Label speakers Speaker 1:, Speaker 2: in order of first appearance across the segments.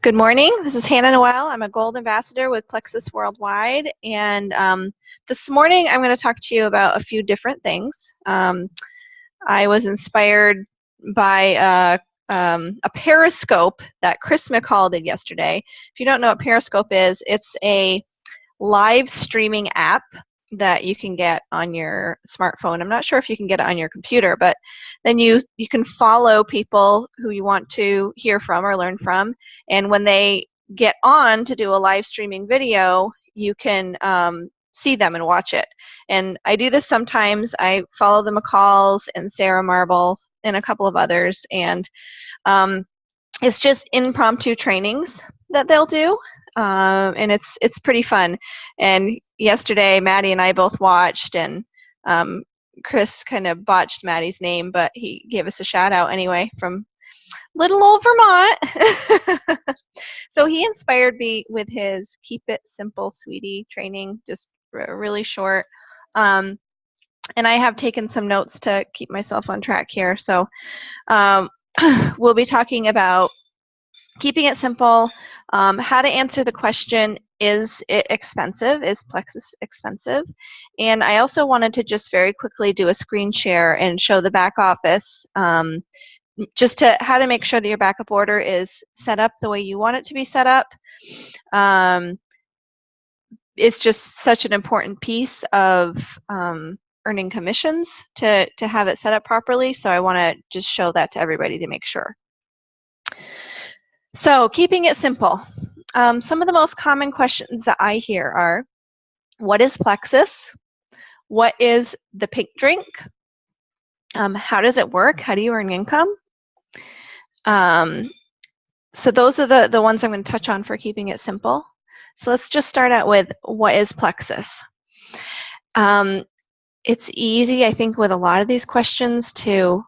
Speaker 1: Good morning. This is Hannah Noel. I'm a Gold Ambassador with Plexus Worldwide, and this morning I'm going to talk to you about a few different things. I was inspired by a Periscope that Chris McCall did yesterday. If you don't know what Periscope is, it's a live streaming app that you can get on your smartphone. I'm not sure if you can get it on your computer, but then you can follow people who you want to hear from or learn from, and when they get on to do a live streaming video, you can see them and watch it. And I do this sometimes. I follow the McCalls and Sarah Marble and a couple of others, and it's just impromptu trainings that they'll do. And it's pretty fun. And yesterday, Maddie and I both watched, and Chris kind of botched Maddie's name, but he gave us a shout out anyway from little old Vermont. So he inspired me with his Keep It Simple, Sweetie training, just really short. And I have taken some notes to keep myself on track here. So we'll be talking about keeping it simple, how to answer the question, is it expensive? Is Plexus expensive? And I also wanted to just very quickly do a screen share and show the back office, just to how to make sure that your backup order is set up the way you want it to be set up. It's just such an important piece of earning commissions to have it set up properly. So I want to just show that to everybody to make sure. So keeping it simple. Some of the most common questions that I hear are, what is Plexus? What is the pink drink? How does it work? How do you earn income? So those are the ones I'm going to touch on for keeping it simple. So let's just start out with, what is Plexus? It's easy, I think, with a lot of these questions to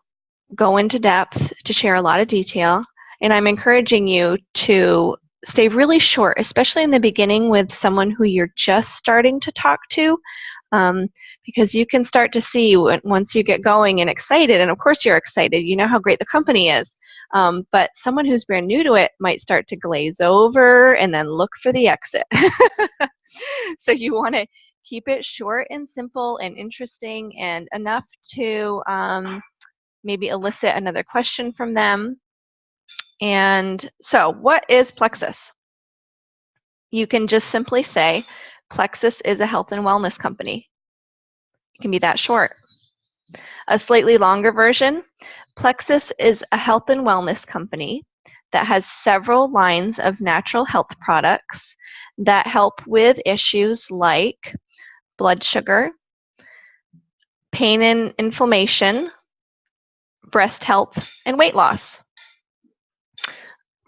Speaker 1: go into depth, to share a lot of detail. And I'm encouraging you to stay really short, especially in the beginning with someone who you're just starting to talk to, because you can start to see once you get going and excited, and of course you're excited, you know how great the company is, but someone who's brand new to it might start to glaze over and then look for the exit. So you want to keep it short and simple and interesting and enough to maybe elicit another question from them. And so, what is Plexus? You can just simply say, Plexus is a health and wellness company. It can be that short. A slightly longer version, Plexus is a health and wellness company that has several lines of natural health products that help with issues like blood sugar, pain and inflammation, breast health, and weight loss.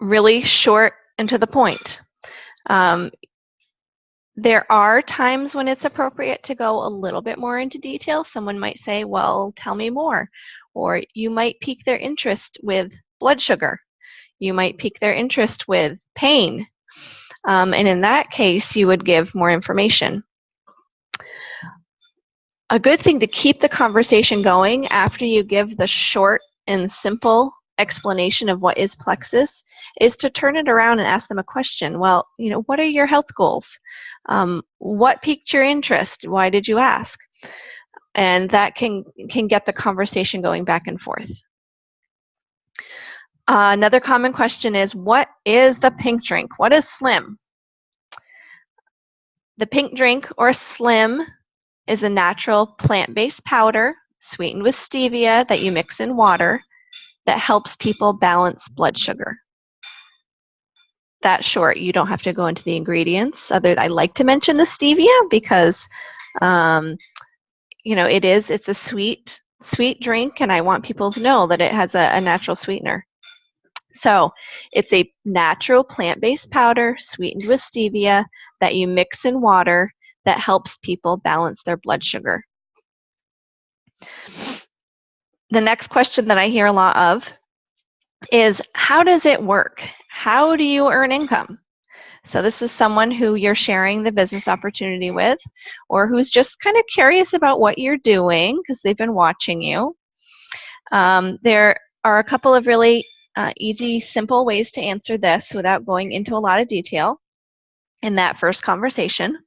Speaker 1: Really short and to the point. There are times when it's appropriate to go a little bit more into detail. Someone might say, well, tell me more. Or you might pique their interest with blood sugar. You might pique their interest with pain. And in that case, you would give more information. A good thing to keep the conversation going after you give the short and simple explanation of what is Plexus is to turn it around and ask them a question. Well, you know, what are your health goals? What piqued your interest? Why did you ask? And that can get the conversation going back and forth. Another common question is, what is the pink drink? What is Slim? The pink drink, or Slim, is a natural plant-based powder sweetened with stevia that you mix in water that helps people balance blood sugar. That short. You don't have to go into the ingredients. I like to mention the stevia because you know, it's a sweet drink, and I want people to know that it has a natural sweetener. So it's a natural plant-based powder sweetened with stevia that you mix in water that helps people balance their blood sugar. The next question that I hear a lot of is, how does it work? How do you earn income? So this is someone who you're sharing the business opportunity with, or who's just kind of curious about what you're doing because they've been watching you. There are a couple of really easy, simple ways to answer this without going into a lot of detail in that first conversation.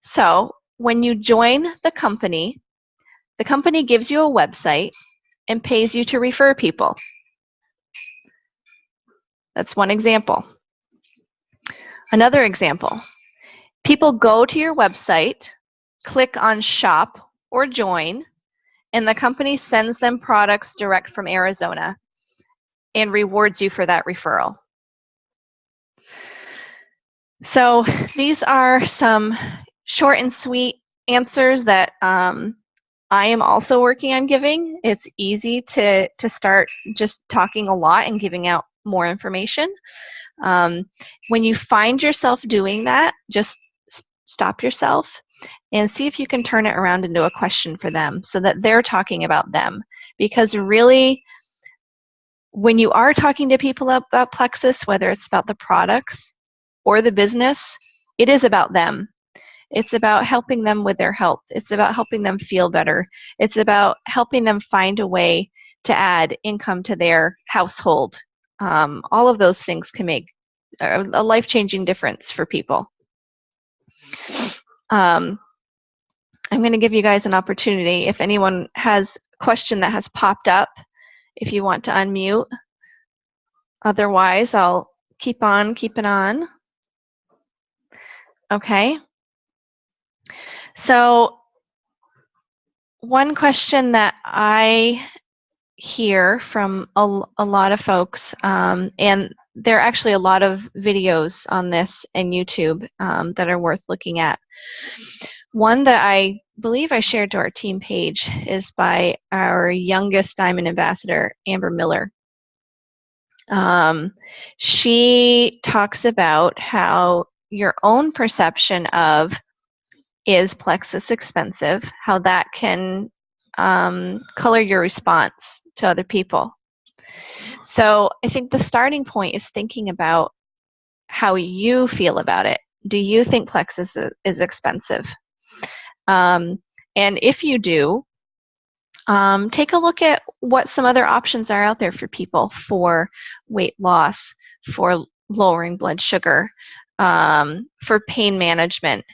Speaker 1: So when you join the company gives you a website and pays you to refer people. That's one example. Another example, people go to your website, click on shop or join, and the company sends them products direct from Arizona and rewards you for that referral. So these are some short and sweet answers that I am also working on giving. It's easy to start just talking a lot and giving out more information. When you find yourself doing that, just stop yourself and see if you can turn it around into a question for them so that they're talking about them. Because really, when you are talking to people about Plexus, whether it's about the products or the business, it is about them. It's about helping them with their health. It's about helping them feel better. It's about helping them find a way to add income to their household. All of those things can make a life-changing difference for people. I'm going to give you guys an opportunity. If anyone has a question that has popped up, if you want to unmute. Otherwise, I'll keep on keeping on. Okay. So one question that I hear from a lot of folks, and there are actually a lot of videos on this in YouTube that are worth looking at. One that I believe I shared to our team page is by our youngest Diamond Ambassador, Amber Miller. She talks about how your own perception of is Plexus expensive, how that can color your response to other people. So I think the starting point is thinking about how you feel about it. Do you think Plexus is expensive? And if you do, take a look at what some other options are out there for people for weight loss, for lowering blood sugar, for pain management,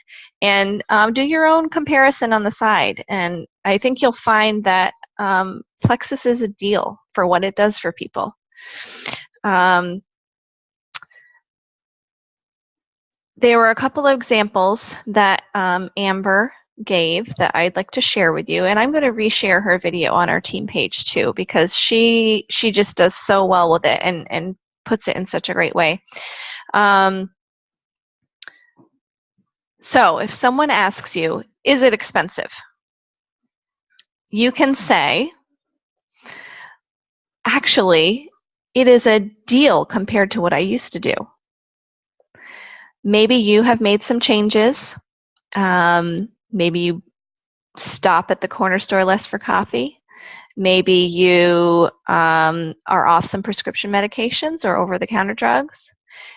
Speaker 1: and do your own comparison on the side. And I think you'll find that Plexus is a deal for what it does for people. There were a couple of examples that Amber gave that I'd like to share with you, and I'm going to reshare her video on our team page too, because she just does so well with it and puts it in such a great way. So if someone asks you, is it expensive? You can say, actually, it is a deal compared to what I used to do. Maybe you have made some changes. Maybe you stop at the corner store less for coffee. Maybe you are off some prescription medications or over-the-counter drugs.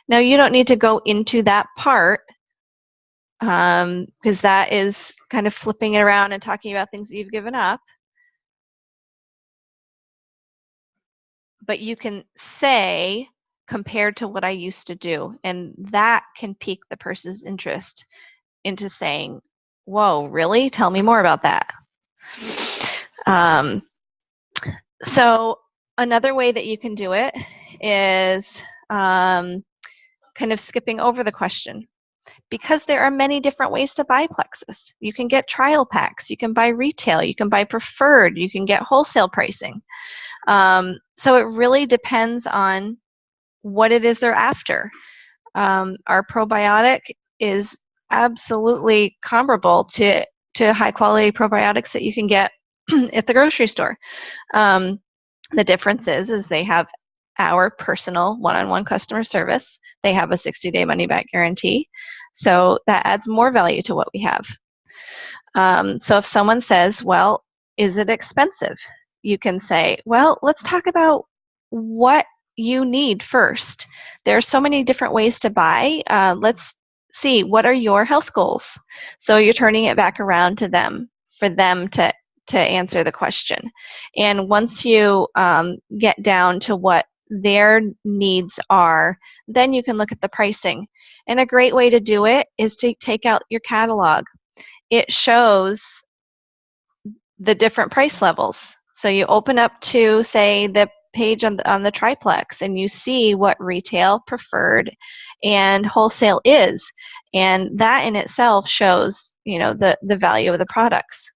Speaker 1: Now, you don't need to go into that part because that is kind of flipping it around and talking about things that you've given up. But you can say, compared to what I used to do, and that can pique the person's interest into saying, whoa, really? Tell me more about that. So another way that you can do it is kind of skipping over the question. Because there are many different ways to buy Plexus. You can get trial packs, you can buy retail, you can buy preferred, you can get wholesale pricing. So it really depends on what it is they're after. Our probiotic is absolutely comparable to high quality probiotics that you can get at the grocery store. The difference is they have our personal one-on-one customer service. They have a 60-day money-back guarantee. So that adds more value to what we have. So if someone says, well, is it expensive? You can say, well, let's talk about what you need first. There are so many different ways to buy. Let's see, what are your health goals? So you're turning it back around to them, for them to answer the question. And once you get down to what their needs are. Then you can look at the pricing. And a great way to do it is to take out your catalog. It shows the different price levels. So you open up to, say, the page on the triplex, and you see what retail, preferred, and wholesale is, and that in itself shows, you know, the value of the products.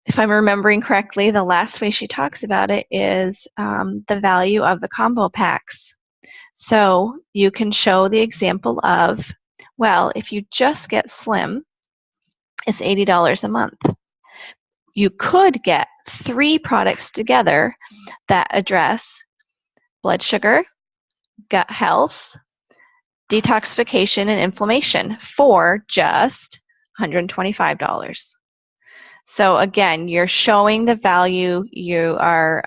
Speaker 1: If I'm remembering correctly, the last way she talks about it is the value of the combo packs. So you can show the example of, well, if you just get Slim, it's $80 a month. You could get 3 products together that address blood sugar, gut health, detoxification, and inflammation for just $125. So again, you're showing the value. You are,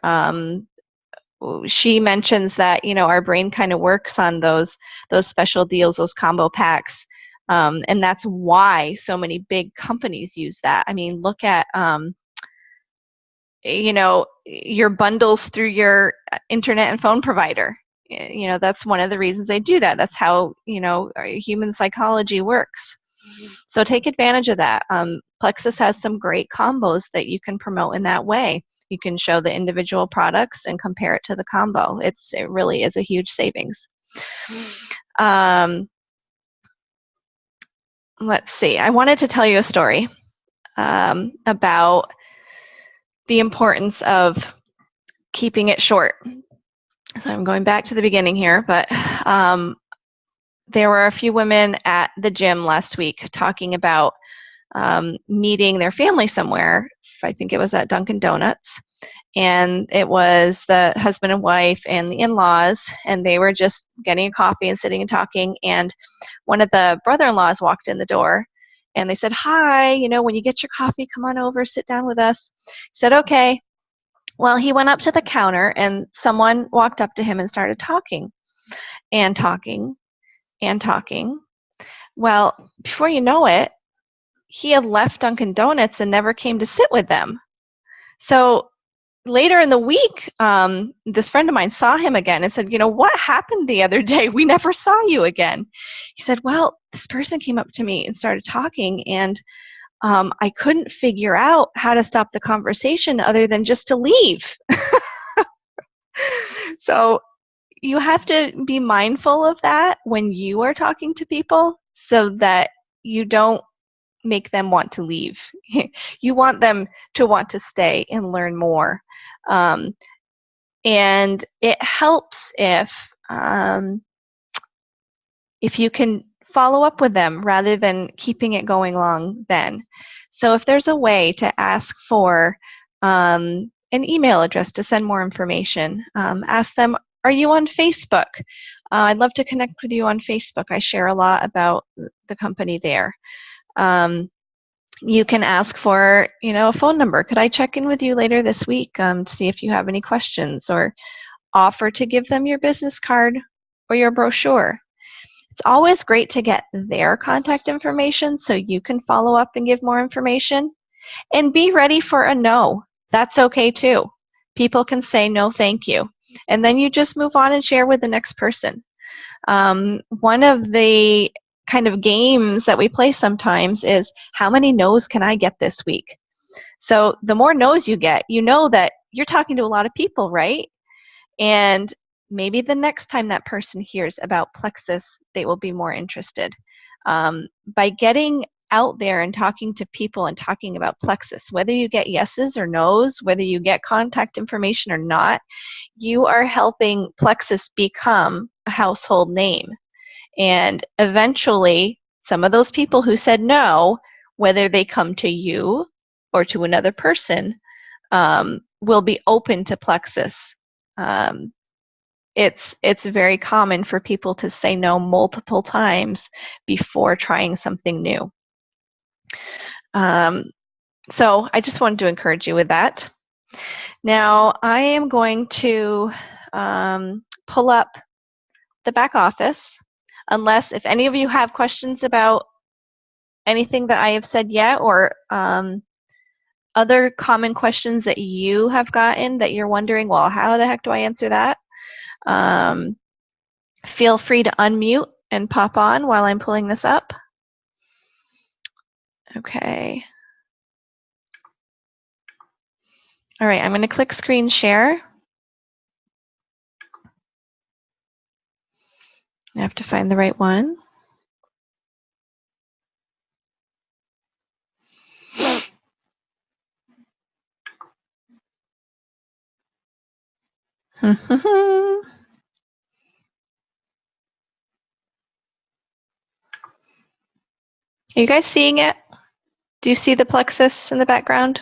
Speaker 1: she mentions that, you know, our brain kind of works on those special deals, those combo packs. And that's why so many big companies use that. I mean, look at, you know, your bundles through your internet and phone provider. You know, that's one of the reasons they do that. That's how, you know, human psychology works. So take advantage of that. Plexus has some great combos that you can promote in that way. You can show the individual products and compare it to the combo. It really is a huge savings. Let's see. I wanted to tell you a story about the importance of keeping it short. So I'm going back to the beginning here, but there were a few women at the gym last week talking about meeting their family somewhere. I think it was at Dunkin' Donuts. And it was the husband and wife and the in-laws, and they were just getting a coffee and sitting and talking. And one of the brother-in-laws walked in the door, and they said, "Hi, you know, when you get your coffee, come on over, sit down with us." He said, "Okay." Well, he went up to the counter, and someone walked up to him and started talking and talking and talking. Well, before you know it, he had left Dunkin' Donuts and never came to sit with them. So later in the week, this friend of mine saw him again and said, "You know, what happened the other day? We never saw you again." He said, "Well, this person came up to me and started talking, and I couldn't figure out how to stop the conversation other than just to leave." So you have to be mindful of that when you are talking to people so that you don't make them want to leave. You want them to want to stay and learn more. And it helps if you can follow up with them rather than keeping it going long then. So if there's a way to ask for an email address to send more information, ask them, "Are you on Facebook? I'd love to connect with you on Facebook. I share a lot about the company there." You can ask for, you know, a phone number. "Could I check in with you later this week to see if you have any questions?" Or offer to give them your business card or your brochure. It's always great to get their contact information so you can follow up and give more information. And be ready for a no. That's okay too. People can say no, thank you. And then you just move on and share with the next person. One of the kind of games that we play sometimes is, how many no's can I get this week? So the more no's you get, you know that you're talking to a lot of people, right? And maybe the next time that person hears about Plexus, they will be more interested. By getting out there and talking to people and talking about Plexus, whether you get yeses or nos, whether you get contact information or not, you are helping Plexus become a household name. And eventually, some of those people who said no, whether they come to you or to another person, will be open to Plexus. It's very common for people to say no multiple times before trying something new. So I just wanted to encourage you with that. Now I am going to pull up the back office, unless if any of you have questions about anything that I have said yet, or other common questions that you have gotten that you're wondering, well, how the heck do I answer that? Feel free to unmute and pop on while I'm pulling this up. Okay. All right, I'm going to click screen share. I have to find the right one. Are you guys seeing it? Do you see the Plexus in the background?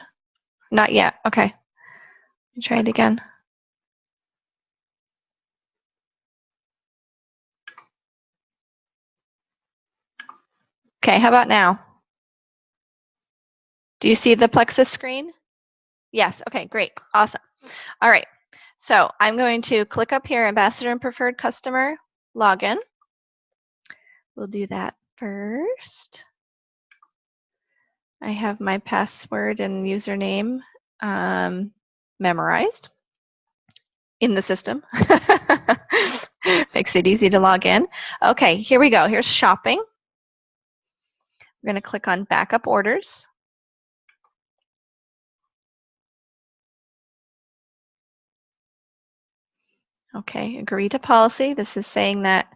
Speaker 1: Not yet. Okay. Let me try it again. Okay, how about now? Do you see the Plexus screen? Yes, okay, great, awesome. All right, so I'm going to click up here, Ambassador and Preferred Customer Login. We'll do that first. I have my password and username memorized in the system. Makes it easy to log in. Okay, here we go. Here's shopping. We're going to click on backup orders. Okay, agree to policy. This is saying that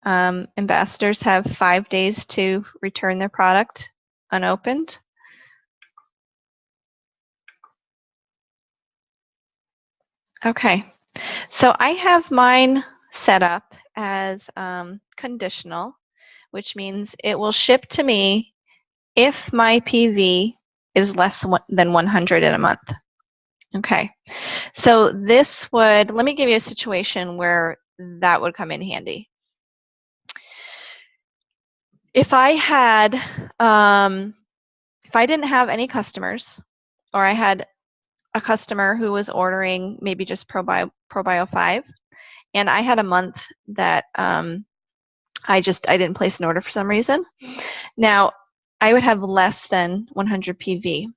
Speaker 1: ambassadors have 5 days to return their product unopened. Okay, so I have mine set up as conditional, which means it will ship to me if my PV is less than 100 in a month. Okay, so this would, let me give you a situation where that would come in handy. If I had, if I didn't have any customers, or I had a customer who was ordering maybe just ProBio 5, and I had a month that I didn't place an order for some reason. Now, I would have less than 100 PV,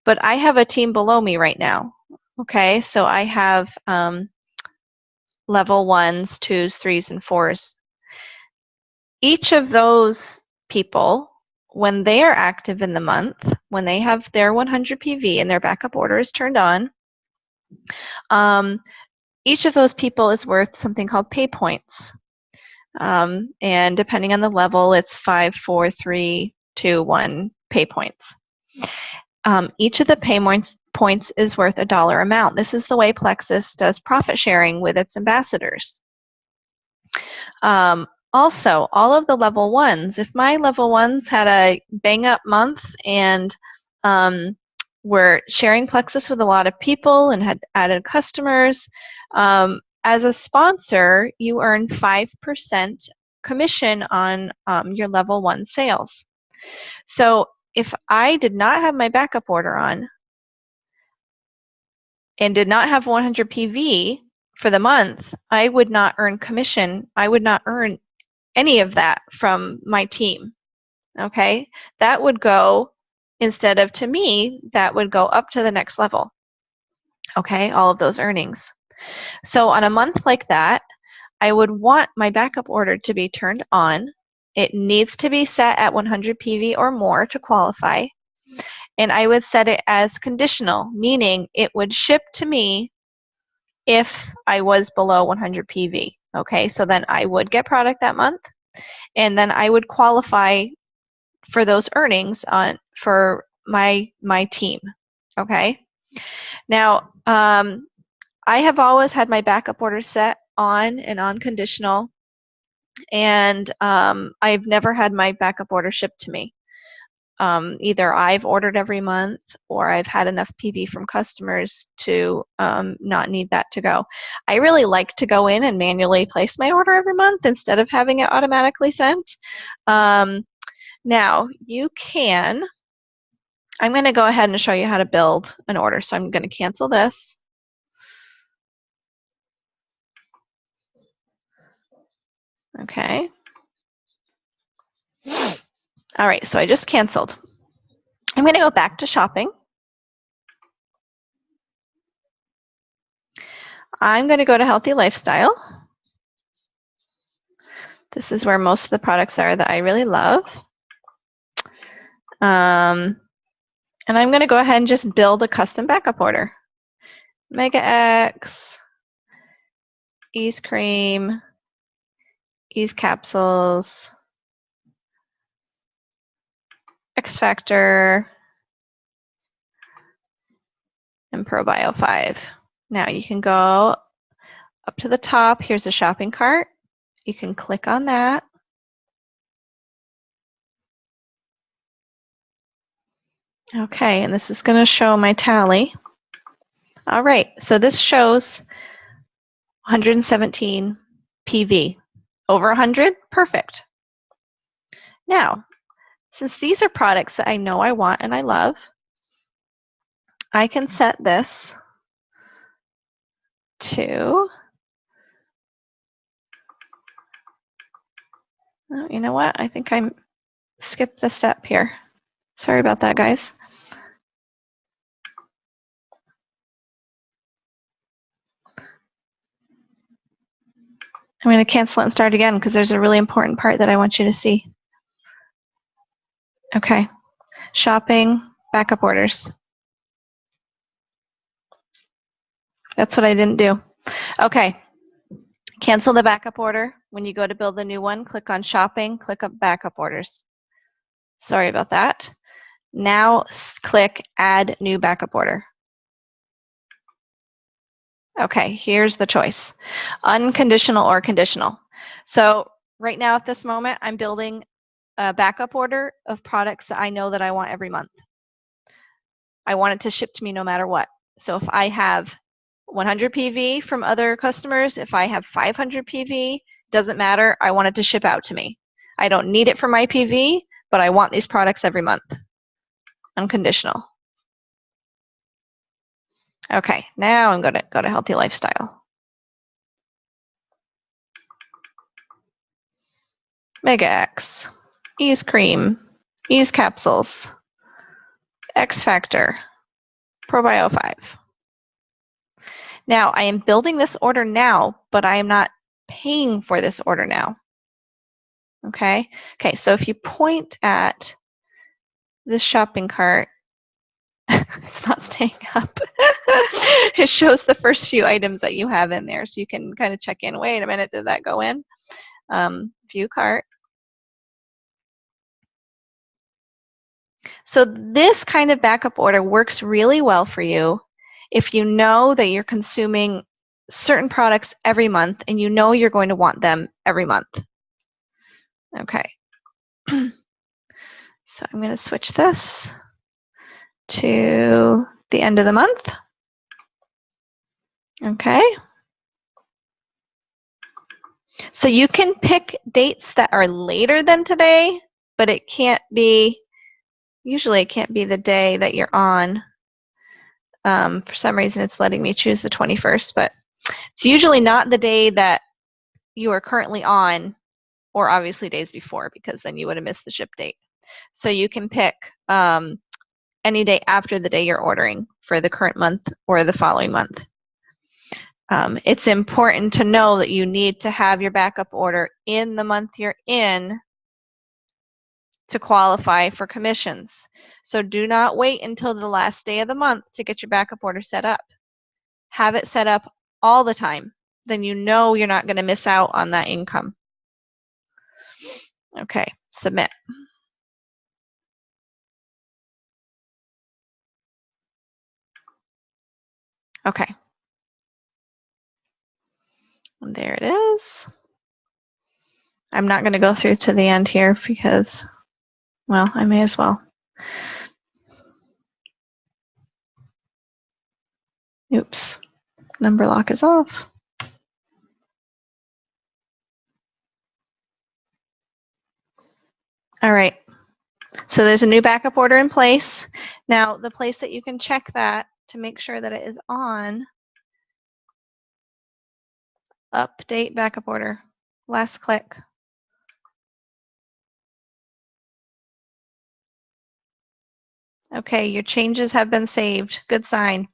Speaker 1: but I have a team below me right now. Okay, so I have level 1s, 2s, 3s, and 4s. Each of those people, when they are active in the month, when they have their 100 PV and their backup order is turned on, each of those people is worth something called pay points. And depending on the level, it's 5, 4, 3, 2, 1 pay points. Each of the pay points is worth a dollar amount. This is the way Plexus does profit sharing with its ambassadors. Also, all of the level 1s, if my level 1s had a bang up month and were sharing Plexus with a lot of people and had added customers, as a sponsor, you earn 5% commission on your level 1 sales. So if I did not have my backup order on and did not have 100 PV for the month, I would not earn commission. I would not earn any of that from my team. Okay, that would go, instead of to me, that would go up to the next level. Okay, all of those earnings. So on a month like that, I would want my backup order to be turned on. It needs to be set at 100 PV or more to qualify. And I would set it as conditional, meaning it would ship to me if I was below 100 PV. Okay, so then I would get product that month, and then I would qualify for those earnings for my team. Okay, now I have always had my backup order set on and on conditional, and I've never had my backup order shipped to me. Either I've ordered every month or I've had enough PV from customers to not need that to go. I really like to go in and manually place my order every month instead of having it automatically sent. Now, you can, I'm going to go ahead and show you how to build an order. So I'm going to cancel this. Okay. All right, so I just canceled. I'm going to go back to shopping. I'm going to go to Healthy Lifestyle. This is where most of the products are that I really love. And I'm going to go ahead and just build a custom backup order. Mega X, Ease Cream, Ease Capsules, X Factor, and ProBio 5. Now you can go up to the top. Here's a shopping cart. You can click on that. Okay, and this is going to show my tally. All right, so this shows 117 PV. Over 100? Perfect. Now, since these are products that I know I want and I love, I can set this to, oh, you know what? I think I skipped the step here. Sorry about that, guys. I'm going to cancel it and start again because there's a really important part that I want you to see. Okay, shopping, backup orders. That's what I didn't do. Okay, cancel the backup order. When you go to build the new one, click on shopping, click on backup orders. Sorry about that. Now click add new backup order. Okay, here's the choice. Unconditional or conditional. So right now at this moment, I'm building a backup order of products that I know that I want every month. I want it to ship to me no matter what. So if I have 100 PV from other customers, if I have 500 PV, doesn't matter. I want it to ship out to me. I don't need it for my PV, but I want these products every month. Unconditional. Okay, now I'm going to go to Healthy Lifestyle. Mega X, Ease Cream, Ease Capsules, X Factor, ProBio 5. Now, I am building this order now, but I am not paying for this order now. Okay, so if you point at this shopping cart, it's not staying up. It shows the first few items that you have in there, so you can kind of check in. Wait a minute, did that go in? View cart. So this kind of backup order works really well for you if you know that you're consuming certain products every month and you know you're going to want them every month. Okay. So I'm going to switch this to the end of the month. Okay. So you can pick dates that are later than today, but it can't be, usually it can't be the day that you're on. For some reason it's letting me choose the 21st, but it's usually not the day that you are currently on, or obviously days before, because then you would have missed the ship date. So you can pick any day after the day you're ordering for the current month or the following month. It's important to know that you need to have your backup order in the month you're in to qualify for commissions. So do not wait until the last day of the month to get your backup order set up. Have it set up all the time. Then you know you're not going to miss out on that income. Okay, submit. Okay. And there it is. I'm not going to go through to the end here because, well, I may as well. Oops, number lock is off. All right, so there's a new backup order in place. Now, the place that you can check that to make sure that it is on, update backup order, last click. Okay, your changes have been saved. Good sign.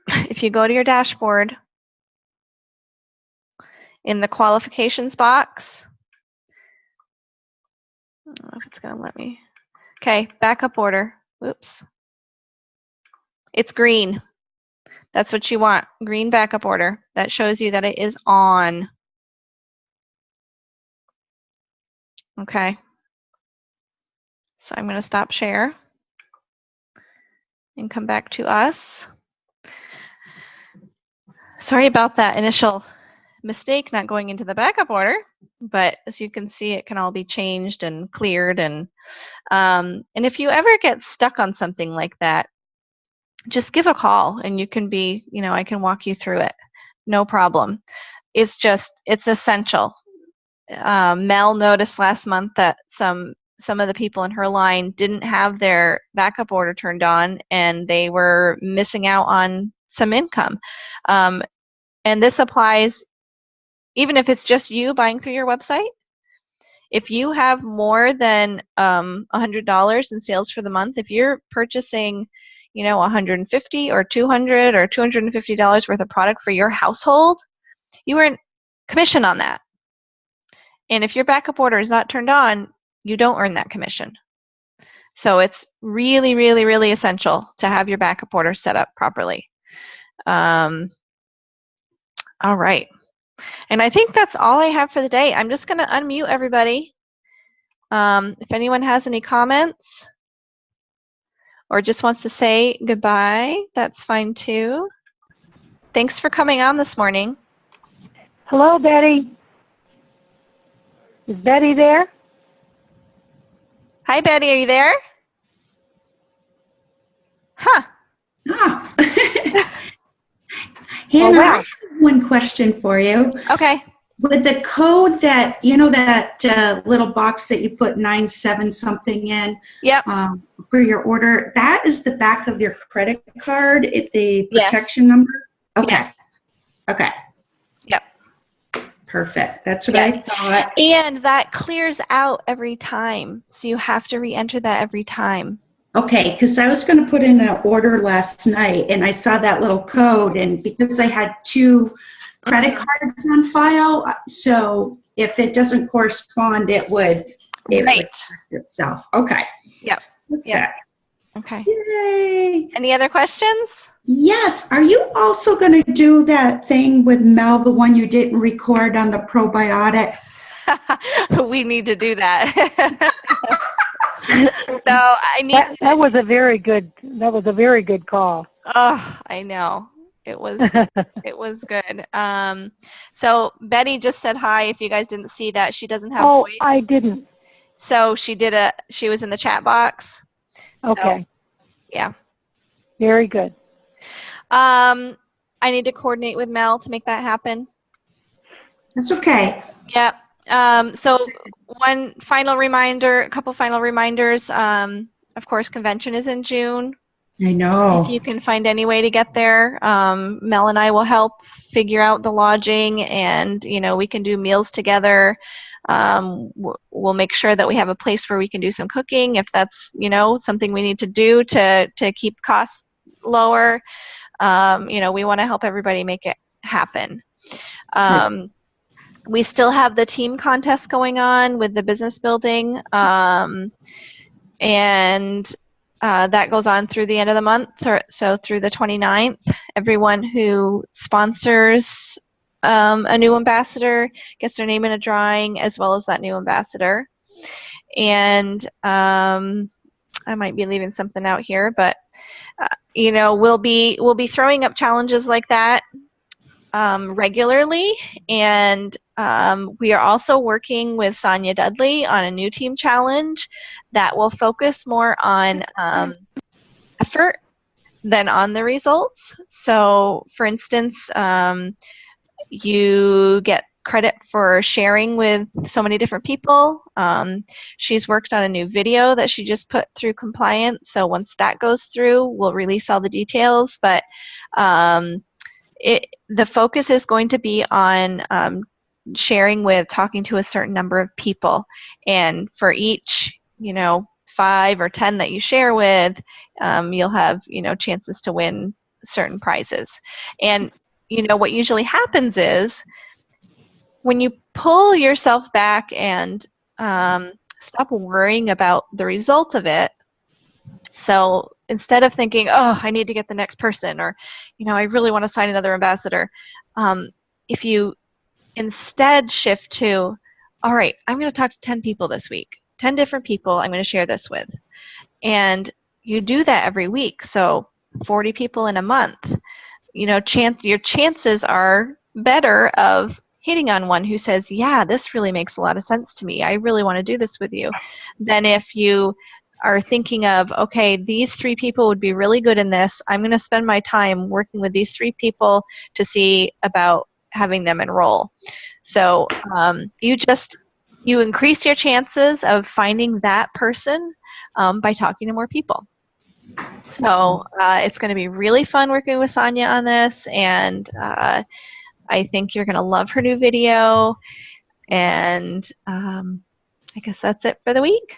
Speaker 1: if you go to your dashboard, in the qualifications box, I don't know if it's going to let me. Okay, backup order. Whoops. It's green. That's what you want, green backup order. That shows you that it is on. Okay. So I'm going to stop share and come back to us. Sorry about that initial mistake not going into the backup order, but as you can see, it can all be changed and cleared. And if you ever get stuck on something like that, just give a call and you can be, I can walk you through it. No problem. It's essential. Mel noticed last month that some of the people in her line didn't have their backup order turned on and they were missing out on some income. And this applies even if it's just you buying through your website. If you have more than $100 in sales for the month, if you're purchasing $150 or $200 or $250 worth of product for your household, you earn commission on that. And if your backup order is not turned on, you don't earn that commission. So it's really, really, really essential to have your backup order set up properly. All right. And I think that's all I have for the day. I'm just going to unmute everybody. If anyone has any comments or just wants to say goodbye, that's fine too. Thanks for coming on this morning.
Speaker 2: Hello, Betty. Is Betty there?
Speaker 1: Hi, Betty. Are you there? Huh.
Speaker 3: Ah. Hannah,
Speaker 2: wow.
Speaker 3: I have one question for you.
Speaker 1: Okay.
Speaker 3: With the code that, that little box that you put 97 something in
Speaker 1: Yep.
Speaker 3: For your order, that is the back of your credit card, the protection
Speaker 1: Yes.
Speaker 3: number? Okay.
Speaker 1: Yes.
Speaker 3: Okay.
Speaker 1: Yep.
Speaker 3: Perfect. That's what I thought.
Speaker 1: And that clears out every time. So you have to re-enter that every time.
Speaker 3: Okay, because I was going to put in an order last night and I saw that little code, and because I had 2 credit cards on file, so if it doesn't correspond, it would correct itself. Okay.
Speaker 1: Yep.
Speaker 3: Okay.
Speaker 1: Yep. Okay.
Speaker 3: Yay.
Speaker 1: Any other questions?
Speaker 3: Yes. Are you also going to do that thing with Mel, the one you didn't record on the probiotic?
Speaker 1: We need to do that. So I need
Speaker 2: that was a very good call.
Speaker 1: Oh, I know. It was it was good. So Betty just said hi. If you guys didn't see that, she doesn't have voice.
Speaker 2: I didn't.
Speaker 1: So she was in the chat box.
Speaker 2: Okay.
Speaker 1: So, yeah.
Speaker 2: Very good.
Speaker 1: I need to coordinate with Mel to make that happen.
Speaker 3: That's okay.
Speaker 1: Yeah. So one final reminder, a couple final reminders. Of course, convention is in June.
Speaker 3: I know.
Speaker 1: If you can find any way to get there, Mel and I will help figure out the lodging, and we can do meals together. We'll make sure that we have a place where we can do some cooking if that's something we need to do to keep costs lower. We want to help everybody make it happen. We still have the team contest going on with the business building, and that goes on through the end of the month, so through the 29th. Everyone who sponsors a new ambassador gets their name in a drawing, as well as that new ambassador. And I might be leaving something out here, but we'll be throwing up challenges like that regularly, and we are also working with Sonia Dudley on a new team challenge that will focus more on effort than on the results. So, for instance, you get credit for sharing with so many different people. She's worked on a new video that she just put through compliance, so once that goes through, we'll release all the details, but the focus is going to be on sharing with talking to a certain number of people, and for each 5 or 10 that you share with, you'll have chances to win certain prizes. And what usually happens is when you pull yourself back and stop worrying about the result of it. So instead of thinking, oh, I need to get the next person, or I really want to sign another ambassador, if you instead shift to, all right, I'm going to talk to 10 people this week, 10 different people I'm going to share this with. And you do that every week, so 40 people in a month. Your chances are better of hitting on one who says, yeah, this really makes a lot of sense to me. I really want to do this with you. Than if you are thinking of, okay, these 3 people would be really good in this. I'm going to spend my time working with these 3 people to see about having them enroll. So you increase your chances of finding that person by talking to more people. So it's going to be really fun working with Sonia on this, and I think you're going to love her new video. And I guess that's it for the week.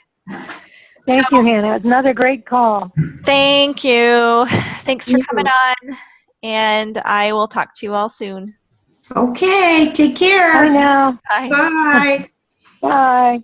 Speaker 2: Thank you, Hannah. It's another great call.
Speaker 1: Thank you. Thanks for coming on, and I will talk to you all soon.
Speaker 3: Okay, take care.
Speaker 2: Bye now.
Speaker 1: Bye.
Speaker 3: Bye.
Speaker 2: Bye.